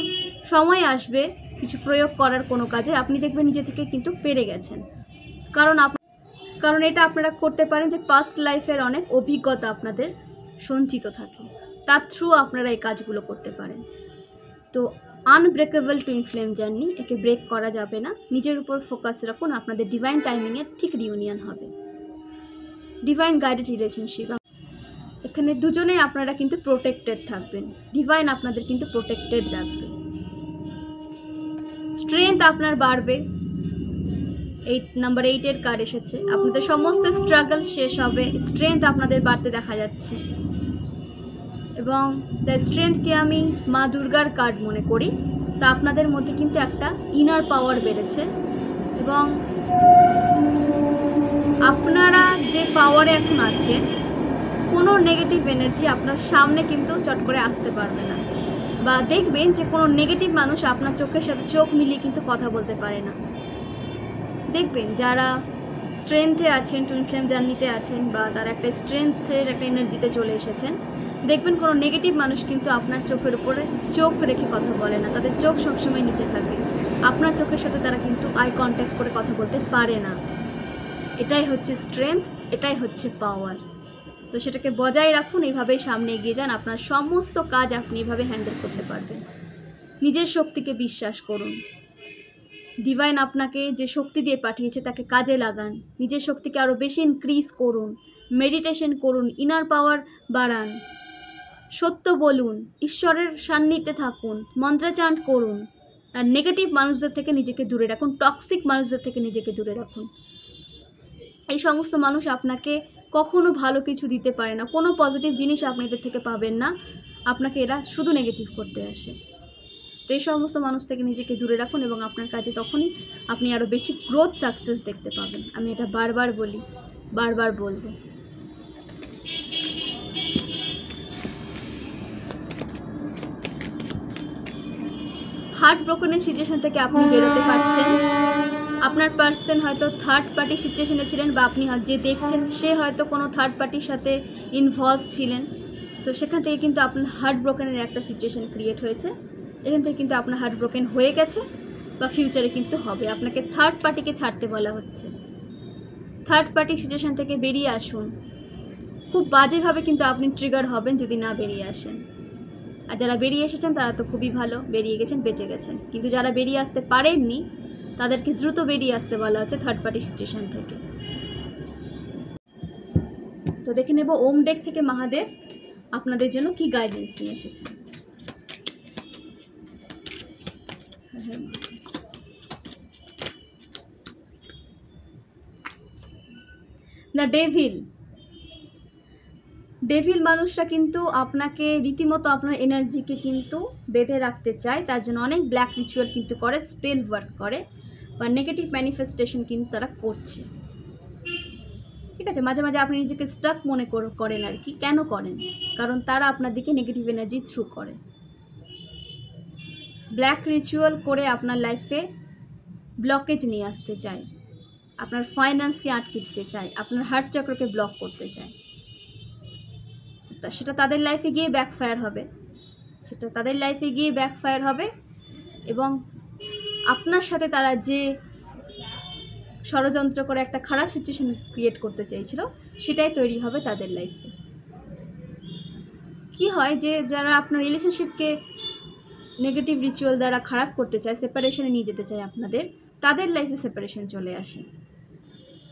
সময় আসবে কিছু প্রয়োগ করার কোনো কাজে, আপনি দেখবেন নিজে থেকে কিন্তু পেরে গেছেন। কারণ এটা আপনারা করতে পারেন যে পাস্ট লাইফের অনেক অভিজ্ঞতা আপনাদের সঞ্চিত থাকে, তার থ্রু আপনারা এই কাজগুলো করতে পারেন। তো আনব্রেকেবল টুইন ফ্লেম জার্নি, একে ব্রেক করা যাবে না। নিজের উপর ফোকাস রাখুন, আপনাদের ডিভাইন টাইমিংয়ের ঠিক রিউনিয়ন হবে। ডিভাইন গাইডেড রিলেশনশিপ, এখানে দুজনেই আপনারা কিন্তু প্রোটেক্টেড থাকবেন, ডিভাইন আপনাদের কিন্তু প্রোটেক্টেড রাখবে। স্ট্রেংথ আপনার বাড়বে, নাম্বার 8 কার্ড এসেছে। আপনাদের সমস্ত স্ট্রাগল শেষ হবে, স্ট্রেংথ আপনাদের বাড়তে দেখা যাচ্ছে। এবং দ্য স্ট্রেংথকে আমি মা দুর্গার কার্ড মনে করি। তা আপনাদের মধ্যে কিন্তু একটা ইনার পাওয়ার বেড়েছে এবং আপনারা যে পাওয়ারে এখন আছেন, কোনো নেগেটিভ এনার্জি আপনার সামনে কিন্তু চট করে আসতে পারবে না। বা দেখবেন যে কোনো নেগেটিভ মানুষ আপনার চোখের সাথে চোখ মিলিয়ে কিন্তু কথা বলতে পারে না। দেখবেন যারা স্ট্রেংথে আছেন, টুইন ফ্লেম জার্নিতে আছেন, বা তারা একটা স্ট্রেংথের একটা এনার্জিতে চলে এসেছেন, দেখবেন কোনো নেগেটিভ মানুষ কিন্তু আপনার চোখের উপরে চোখ রেখে কথা বলে না, তাদের চোখ সবসময় নিচে থাকে। আপনার চোখের সাথে তারা কিন্তু আই কন্ট্যাক্ট করে কথা বলতে পারে না। এটাই হচ্ছে স্ট্রেংথ, এটাই হচ্ছে পাওয়ার। তো সেটাকে বজায় রাখুন, এইভাবেই সামনে এগিয়ে যান। আপনার সমস্ত কাজ আপনি এইভাবে হ্যান্ডেল করতে পারবেন। নিজের শক্তিকে বিশ্বাস করুন। ডিভাইন আপনাকে যে শক্তি দিয়ে পাঠিয়েছে তাকে কাজে লাগান। নিজের শক্তিকে আরও বেশি ইনক্রিজ করুন, মেডিটেশন করুন, ইনার পাওয়ার বাড়ান, সত্য বলুন, ঈশ্বরের সান্নিধ্যে থাকুন, মন্ত্রচান্ট করুন। আর নেগেটিভ মানুষদের থেকে নিজেকে দূরে রাখুন, টক্সিক মানুষদের থেকে নিজেকে দূরে রাখুন। এই সমস্ত মানুষ আপনাকে কখনো ভালো কিছু দিতে পারে না, কোনো পজিটিভ জিনিস আপনি এদের থেকে পাবেন না, আপনাকে এরা শুধু নেগেটিভ করতে আসে। তো এই সমস্ত মানুষ থেকে নিজেকে দূরে রাখুন এবং আপনার কাজে তখনই আপনি আরও বেশি গ্রোথ সাকসেস দেখতে পাবেন। আমি এটা বারবার বলি, বারবার বলবো। হার্ট ব্রোকেনের সিচুয়েশন থেকে আপনি বেরোতে পারছেন। আপনার পার্সন হয়তো থার্ড পার্টি সিচুয়েশনে ছিলেন, বা আপনি যে দেখছেন সে হয়তো কোনো থার্ড পার্টির সাথে ইনভলভ ছিলেন। তো সেখান থেকে কিন্তু আপনার হার্ট ব্রোকেনের একটা সিচুয়েশন ক্রিয়েট হয়েছে। এখান থেকে কিন্তু আপনার হার্ট ব্রোকেন হয়ে গেছে বা ফিউচারে কিন্তু হবে। আপনাকে থার্ড পার্টিকে ছাড়তে বলা হচ্ছে। থার্ড পার্টি সিচুয়েশন থেকে বেরিয়ে আসুন। খুব বাজেভাবে কিন্তু আপনি ট্রিগার হবেন যদি না বেরিয়ে আসেন। আর যারা বেরিয়ে এসেছেন তারা তো খুবই ভালো, বেরিয়ে গেছেন, বেঁচে গেছেন। কিন্তু যারা বেরিয়ে আসতে পারেননি তাদেরকে দ্রুত বেরিয়ে আসতে বলা হচ্ছে থার্ড পার্টি সিচুয়েশন থেকে। তো দেখে নেব ওম ডেক থেকে মহাদেব আপনাদের জন্য কি গাইডেন্স নিয়ে এসেছে। দ্য ডেভিল মানুষটা কিন্তু আপনাকে রীতিমতো আপনার এনার্জিকে কিন্তু বেঁধে রাখতে চায়। তার জন্য অনেক ব্ল্যাক রিচুয়াল কিন্তু করে, স্পেল ওয়ার্ক করে, বা নেগেটিভ ম্যানিফেস্টেশন কিন্তু তারা করছে। ঠিক আছে, মাঝে মাঝে আপনি নিজেকে স্টাক মনে করেন আর কি। কেন করেন? কারণ তারা আপনার দিকে নেগেটিভ এনার্জি থ্রু করে। ব্ল্যাক রিচুয়াল করে আপনার লাইফে ব্লকেজ নিয়ে আসতে চায়, আপনার ফাইন্যান্সকে আটকে দিতে চায়, আপনার হার্ট চক্রকে ব্লক করতে চায়। সেটা তাদের লাইফে গিয়ে ব্যাকফায়ার হবে, এবং আপনার সাথে তারা যে ষড়যন্ত্র করে একটা খারাপ সিচুয়েশন ক্রিয়েট করতে চেয়েছিল সেটাই তৈরি হবে তাদের লাইফে। কি হয় যে যারা আপনার রিলেশনশিপকে নেগেটিভ রিচুয়াল দ্বারা খারাপ করতে চায়, সেপারেশনে নিয়ে যেতে চায় আপনাদের, তাদের লাইফে সেপারেশন চলে আসে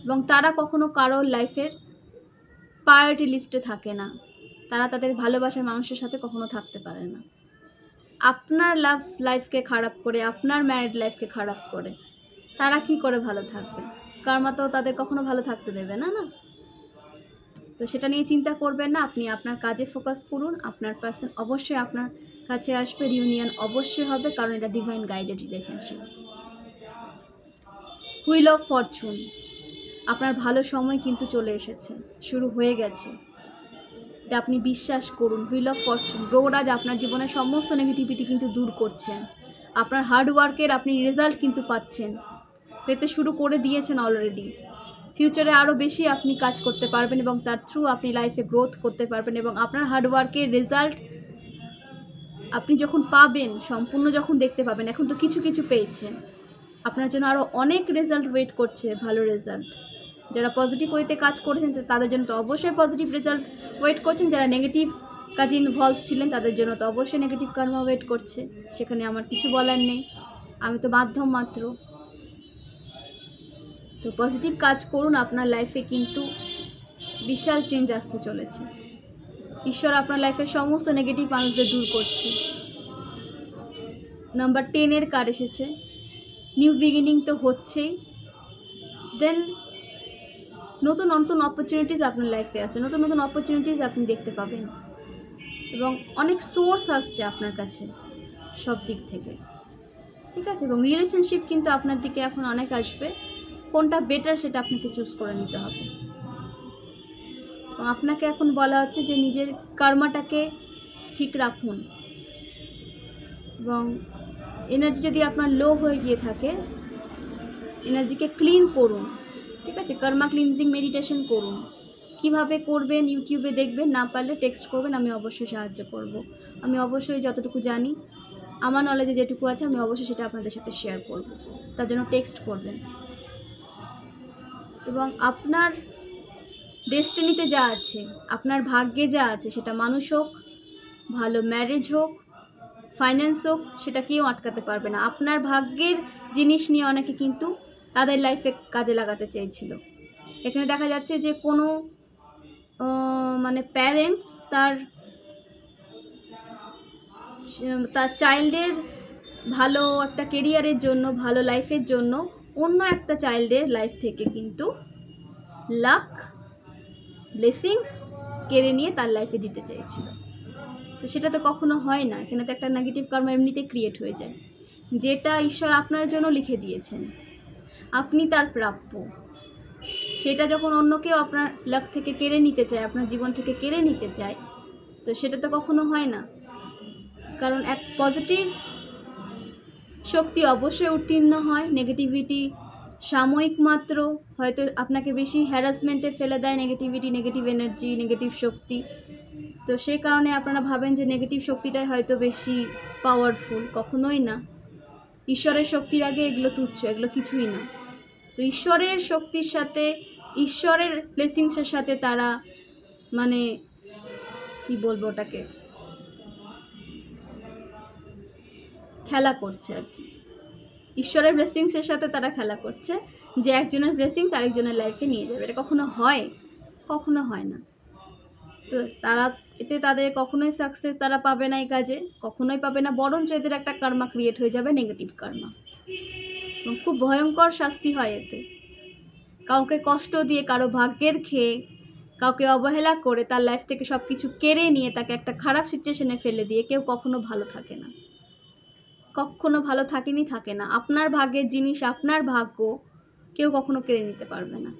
এবং তারা কখনো কারোর লাইফের প্রায়োরিটি লিস্টে থাকে না। তারা তাদের ভালোবাসার মানুষের সাথে কখনো থাকতে পারে না। আপনার লাইফকে খারাপ করে, আপনার ম্যারিড লাইফকে খারাপ করে তারা কি করে ভালো থাকবে? কর্মা তো তাদের কখনো ভালো থাকতে দেবে না। তো সেটা নিয়ে চিন্তা করবেন না, আপনি আপনার কাজে ফোকাস করুন। আপনার পার্সন অবশ্যই আপনার কাছে আসবে, রিউনিয়ন অবশ্যই হবে, কারণ এটা divine guided relationship. Wheel of Fortune, আপনার ভালো সময় কিন্তু চলে এসেছে, শুরু হয়ে গেছে, এটা আপনি বিশ্বাস করুন। হুইল অফ ফরচুন, গ্রহরাজ আপনার জীবনের সমস্ত নেগেটিভিটি কিন্তু দূর করছেন। আপনার হার্ডওয়ার্কের আপনি রেজাল্ট কিন্তু পাচ্ছেন, পেতে শুরু করে দিয়েছেন অলরেডি। ফিউচারে আরও বেশি আপনি কাজ করতে পারবেন এবং তার থ্রু আপনি লাইফে গ্রোথ করতে পারবেন, এবং আপনার হার্ডওয়ার্কের রেজাল্ট আপনি যখন পাবেন, সম্পূর্ণ যখন দেখতে পাবেন, এখন তো কিছু কিছু পেয়েছেন, আপনার জন্য আরও অনেক রেজাল্ট ওয়েট করছে, ভালো রেজাল্ট। যারা পজিটিভ ওয়েতে কাজ করেছেন তাদের জন্য তো অবশ্যই পজিটিভ রেজাল্ট ওয়েট করছেন, যারা নেগেটিভ কাজে ইনভলভ ছিলেন তাদের জন্য তো অবশ্যই নেগেটিভ কর্ম ওয়েট করছে। সেখানে আমার কিছু বলার নেই, আমি তো মাধ্যম মাত্র। তো পজিটিভ কাজ করুন, আপনার লাইফে কিন্তু বিশাল চেঞ্জ আসতে চলেছে। ঈশ্বর আপনার লাইফের সমস্ত নেগেটিভ মানুষদের দূর করছে। নাম্বার 10 কার্ড এসেছে, নিউ বিগিনিং তো হচ্ছেই, দেন নতুন নতুন অপরচুনিটিস আপনার লাইফে আছে, নতুন নতুন অপরচুনিটিস আপনি দেখতে পাবেন এবং অনেক সোর্স আসছে আপনার কাছে সব দিক থেকে, ঠিক আছে। এবং রিলেশনশিপ কিন্তু আপনার দিকে এখন অনেক আসবে, কোনটা বেটার সেটা আপনাকে চুজ করে নিতে হবে। এবং আপনাকে এখন বলা হচ্ছে যে নিজের কর্মটাকে ঠিক রাখুন এবং এনার্জি যদি আপনার লো হয়ে গিয়ে থাকে এনার্জিকে ক্লিন করুন, ঠিক আছে। কর্মা ক্লিনজিং মেডিটেশন করুন। কিভাবে করবেন ইউটিউবে দেখবেন, না পারলে টেক্সট করবেন, আমি অবশ্যই সাহায্য করব। আমি অবশ্যই যতটুকু জানি, আমার নলেজে যেটুকু আছে আমি অবশ্যই সেটা আপনাদের সাথে শেয়ার করব, তার জন্য টেক্সট করবেন। এবং আপনার ডেস্টিনিতে যা আছে, আপনার ভাগ্যে যা আছে, সেটা মানুষ হোক, ভালো ম্যারেজ হোক, ফাইন্যান্স হোক, সেটা কেউ আটকাতে পারবে না। আপনার ভাগ্যের জিনিস নিয়ে অনেকে কিন্তু তাদের লাইফে কাজে লাগাতে চেয়েছিল। এখানে দেখা যাচ্ছে যে কোনো মানে প্যারেন্টস তার চাইল্ডের ভালো একটা কেরিয়ারের জন্য, ভালো লাইফের জন্য অন্য একটা চাইল্ডের লাইফ থেকে কিন্তু লাক ব্লেসিংস কেড়ে নিয়ে তার লাইফে দিতে চেয়েছিল। তো সেটা তো কখনো হয় না। এখানে তো একটা নেগেটিভ কর্ম এমনিতে ক্রিয়েট হয়ে যায়। যেটা ঈশ্বর আপনার জন্য লিখে দিয়েছেন, আপনি তার প্রাপ্য, সেটা যখন অন্য কেউ আপনার লাক থেকে কেড়ে নিতে চায়, আপনার জীবন থেকে কেড়ে নিতে চায়, তো সেটা তো কখনো হয় না। কারণ এক পজিটিভ শক্তি অবশ্যই উত্তীর্ণ হয়, নেগেটিভিটি সাময়িক মাত্র, হয়তো আপনাকে বেশি হ্যারাসমেন্টে ফেলে দেয় নেগেটিভিটি, নেগেটিভ এনার্জি, নেগেটিভ শক্তি। তো সেই কারণে আপনারা ভাবেন যে নেগেটিভ শক্তিটাই হয়তো বেশি পাওয়ারফুল, কখনোই না। ঈশ্বরের শক্তির আগে এগুলো তুচ্ছ, এগুলো কিছুই না। তো ঈশ্বরের শক্তির সাথে, ঈশ্বরের ব্লেসিংসের সাথে তারা মানে কি বলবো ওটাকে, খেলা করছে আর কি। ঈশ্বরের ব্লেসিংসের সাথে তারা খেলা করছে যে একজনের ব্লেসিংস আরেকজনের লাইফে নিয়ে যাবে। এটা কখনো হয়? কখনো হয় না। তো তারা এতে তাদের কখনোই সাকসেস তারা পাবে না, এই কাজে কখনোই পাবে না, বরঞ্চ এদের একটা কর্মা ক্রিয়েট হয়ে যাবে, নেগেটিভ কর্মা। এবং খুব ভয়ঙ্কর শাস্তি হয় এতে। কাউকে কষ্ট দিয়ে, কারো ভাগ্যের খেয়ে, কাউকে অবহেলা করে তার লাইফ থেকে সব কিছু কেড়ে নিয়ে তাকে একটা খারাপ সিচুয়েশনে ফেলে দিয়ে কেউ কখনো ভালো থাকে না, কখনো ভালো থাকে না। আপনার ভাগ্যের জিনিস, আপনার ভাগ্য কেউ কখনো কেড়ে নিতে পারবে না।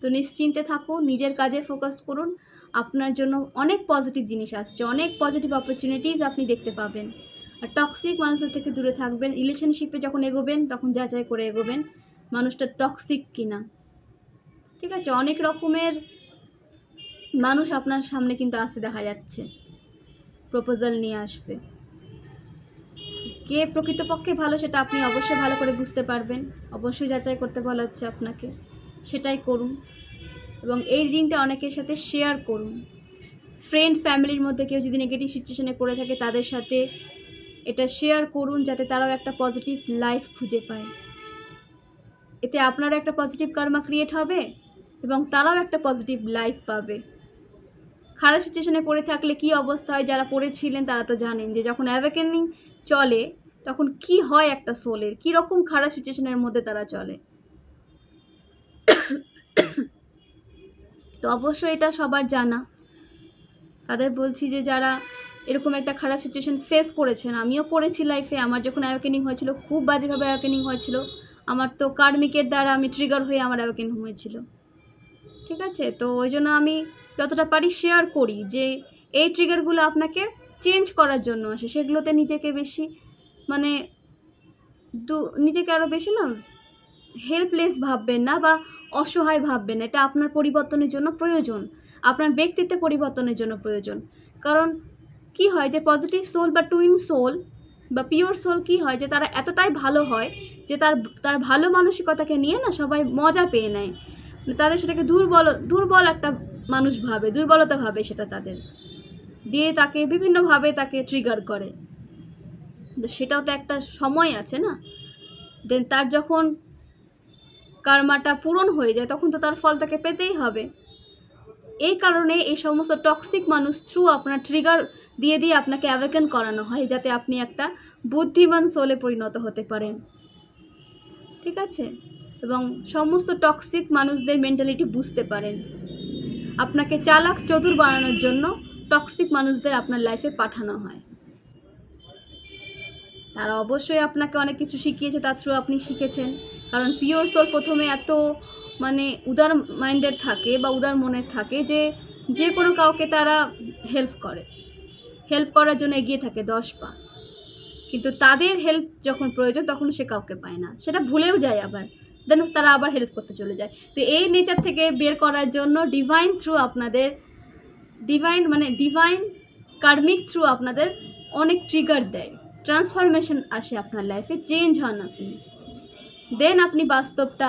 তো নিশ্চিন্তে থাকুন, নিজের কাজে ফোকাস করুন। আপনার জন্য অনেক পজিটিভ জিনিস আসছে, অনেক পজিটিভ অপরচুনিটিস আপনি দেখতে পাবেন। আর টক্সিক মানুষের থেকে দূরে থাকবেন। রিলেশনশিপে যখন এগোবেন তখন যাচাই করে এগোবেন মানুষটা টক্সিক কিনা, ঠিক আছে। অনেক রকমের মানুষ আপনার সামনে কিন্তু আসতে দেখা যাচ্ছে, প্রপোজাল নিয়ে আসবে। কে প্রকৃতপক্ষে ভালো সেটা আপনি অবশ্যই ভালো করে বুঝতে পারবেন, অবশ্যই যাচাই করতে বলা হচ্ছে আপনাকে, সেটাই করুন। এবং এই রিডিংটা অনেকের সাথে শেয়ার করুন। ফ্রেন্ড ফ্যামিলির মধ্যে কেউ যদি নেগেটিভ সিচুয়েশনে পড়ে থাকে তাদের সাথে এটা শেয়ার করুন, যাতে তারাও একটা পজিটিভ লাইফ খুঁজে পায়। এতে আপনারও একটা পজিটিভ কর্মা ক্রিয়েট হবে এবং তারাও একটা পজিটিভ লাইফ পাবে। খারাপ সিচুয়েশনে পড়ে থাকলে কি অবস্থা হয়, যারা পড়েছিলেন তারা তো জানেন যে যখন অ্যাওয়েকেনিং চলে তখন কি হয় একটা সোলের, কীরকম খারাপ সিচুয়েশনের মধ্যে তারা চলে। তো অবশ্যই এটা সবার জানা। তাদের বলছি যে যারা এরকম একটা খারাপ সিচুয়েশন ফেস করেছেন, আমিও করেছি লাইফে। আমার যখন অ্যাওয়েকেনিং হয়েছিল খুব বাজেভাবে অ্যাওয়েকেনিং হয়েছিল, আমার তো কার্মিকের দ্বারা আমি ট্রিগার হয়ে আমার অ্যাওয়েকেনিং হয়েছিল, ঠিক আছে। তো ওই জন্য আমি যতটা পারি শেয়ার করি যে এই ট্রিগারগুলো আপনাকে চেঞ্জ করার জন্য আসে, সেগুলোতে নিজেকে বেশি মানে নিজেকে আরও বেশি না হেল্পলেস ভাববেন না বা অসহায় ভাববেন। এটা আপনার পরিবর্তনের জন্য প্রয়োজন, আপনার ব্যক্তিত্ব পরিবর্তনের জন্য প্রয়োজন। কারণ কি হয় যে পজিটিভ সোল বা টুইন সোল বা পিওর সোল কি হয় যে তারা এতটাই ভালো হয় যে তার ভালো মানসিকতাকে নিয়ে না সবাই মজা পেয়ে নেয়। তাদের সেটাকে দুর্বল একটা মানুষ ভাবে, দুর্বলতা ভাবে সেটা তাদের দিয়ে, তাকে বিভিন্নভাবে তাকে ট্রিগার করে। তো সেটাও তো একটা সময় আছে না, দেন তার যখন কর্মাটা পূরণ হয়ে যায় তখন তো তার ফল তাকে পেতেই হবে। এই কারণে এই সমস্ত টক্সিক মানুষ থ্রু আপনার ট্রিগার দিয়ে দিয়ে আপনাকে অ্যাওয়েকেন করানো হয়, যাতে আপনি একটা বুদ্ধিমান সোলে পরিণত হতে পারেন, ঠিক আছে? এবং সমস্ত টক্সিক মানুষদের মেন্টালিটি বুঝতে পারেন। আপনাকে চালাক চতুর বানানোর জন্য টক্সিক মানুষদের আপনার লাইফে পাঠানো হয়। তারা অবশ্যই আপনাকে অনেক কিছু শিখিয়েছে, তার থ্রু আপনি শিখেছেন। কারণ পিওর সোল প্রথমে এত উদার মাইন্ডেড থাকে বা উদার মনের থাকে যে কোনো কাউকে তারা হেল্প করার জন্য এগিয়ে থাকে 10 পা, কিন্তু তাদের হেল্প যখন প্রয়োজন তখন সে কাউকে পায় না, সেটা ভুলেও যায়, আবার দেন তারা আবার হেল্প করতে চলে যায়। তো এই নেচার থেকে বের করার জন্য ডিভাইন কার্মিক থ্রু আপনাদের অনেক ট্রিগার দেয়, ট্রান্সফরমেশন আসে আপনার লাইফে, চেঞ্জ হন আপনি, দেন আপনি বাস্তবটা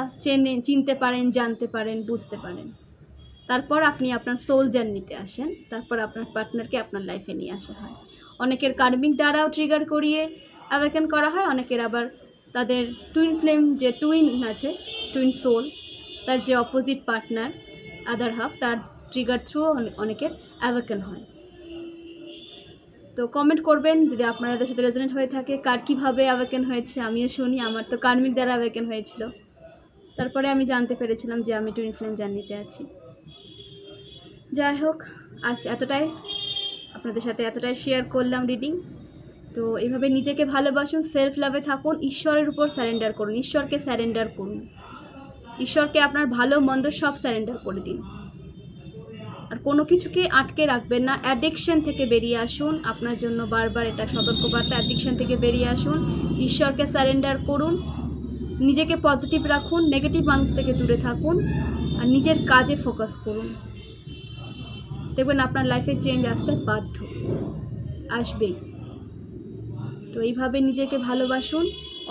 চিনতে পারেন, জানতে পারেন, বুঝতে পারেন। তারপর আপনি আপনার সোল জার্নিতে আসেন, তারপর আপনার পার্টনারকে আপনার লাইফে নিয়ে আসা হয়। অনেকের কার্মিক দ্বারাও ট্রিগার করিয়ে অ্যাওয়েকেন করা হয়, অনেকের আবার তাদের টুইন ফ্লেম যে টুইন আছে, টুইন সোল, তার যে অপোজিট পার্টনার আদার হাফ, তার ট্রিগার থ্রু অনেকের অ্যাওয়েকেন হয়। তো কমেন্ট করবেন যদি আপনাদের সাথে রেজোনেট হয়ে থাকে, কার কীভাবে অ্যাওয়েকেন হয়েছে আমিও শুনি। আমার তো কার্মিক দ্বারা অ্যাওয়েকেন হয়েছিল, তারপরে আমি জানতে পেরেছিলাম যে আমি টুইন ফ্লেম জার্নিতে আছি। যাই হোক, আজ আপনাদের সাথে এতটাই শেয়ার করলাম রিডিং। তো এইভাবে নিজেকে ভালোবাসুন, সেলফ লাভে থাকুন, ঈশ্বরের উপর স্যারেন্ডার করুন, ঈশ্বরকে স্যারেন্ডার করুন, ঈশ্বরকে আপনার ভালো মন্দ সব স্যারেন্ডার করে দিন। আর কোনো কিছুকে আটকে রাখবেন না, অ্যাডিকশন থেকে বেরিয়ে আসুন। আপনার জন্য বারবার এটা সতর্কবার্তা, অ্যাডিকশন থেকে বেরিয়ে আসুন, ঈশ্বরকে স্যারেন্ডার করুন, নিজেকে পজিটিভ রাখুন, নেগেটিভ মানুষ থেকে দূরে থাকুন, আর নিজের কাজে ফোকাস করুন। দেখবেন আপনার লাইফে চেঞ্জ আসতে বাধ্য, আসবেই। তো এইভাবে নিজেকে ভালোবাসুন,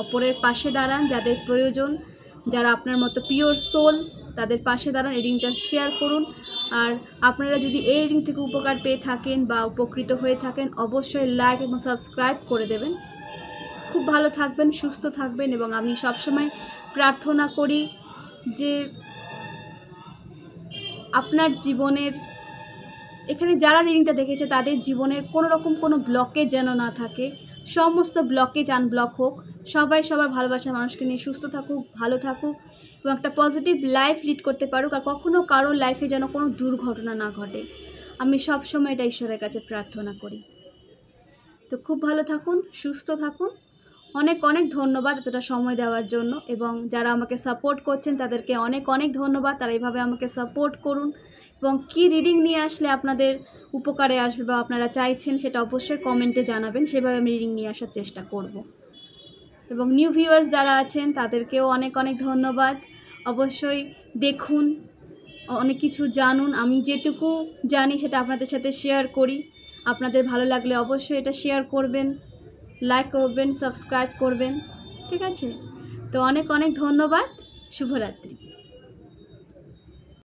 অপরের পাশে দাঁড়ান, যাদের প্রয়োজন, যারা আপনার মতো পিওর সোল, তাদের পাশে দাঁড়ান, এই রিডিংটা শেয়ার করুন। আর আপনারা যদি এই রিডিং থেকে উপকার পেয়ে থাকেন বা উপকৃত হয়ে থাকেন, অবশ্যই লাইক এবং সাবস্ক্রাইব করে দেবেন। খুব ভালো থাকবেন, সুস্থ থাকবেন, এবং আমি সবসময় প্রার্থনা করি যে আপনার জীবনের, এখানে যারা রিডিংটা দেখেছে তাদের জীবনের কোনো রকম কোনো ব্লকেজ যেন না থাকে, সমস্ত ব্লকেজ আনব্লক হোক, সবাই সবার ভালোবাসার মানুষকে নিয়ে সুস্থ থাকুক, ভালো থাকুক, এবং একটা পজিটিভ লাইফ লিড করতে পারুক, আর কখনও কারোর লাইফে যেন কোনো দুর্ঘটনা না ঘটে। আমি সবসময় এটা ঈশ্বরের কাছে প্রার্থনা করি। তো খুব ভালো থাকুন, সুস্থ থাকুন। অনেক অনেক ধন্যবাদ এতটা সময় দেওয়ার জন্য, এবং যারা আমাকে সাপোর্ট করছেন তাদেরকে অনেক অনেক ধন্যবাদ। তারা এইভাবে আমাকে সাপোর্ট করুন, এবং কী রিডিং নিয়ে আসলে আপনাদের উপকারে আসবে বা আপনারা চাইছেন সেটা অবশ্যই কমেন্টে জানাবেন, সেভাবে আমি রিডিং নিয়ে আসার চেষ্টা করব। এবং নিউ ভিউয়ার্স যারা আছেন তাদেরকেও অনেক অনেক ধন্যবাদ। অবশ্যই দেখুন, অনেক কিছু জানুন, আমি যেটুকু জানি সেটা আপনাদের সাথে শেয়ার করি। আপনাদের ভালো লাগলে অবশ্যই এটা শেয়ার করবেন, লাইক করবেন, সাবস্ক্রাইব করবেন, ঠিক আছে? তো অনেক অনেক ধন্যবাদ, শুভরাত্রি।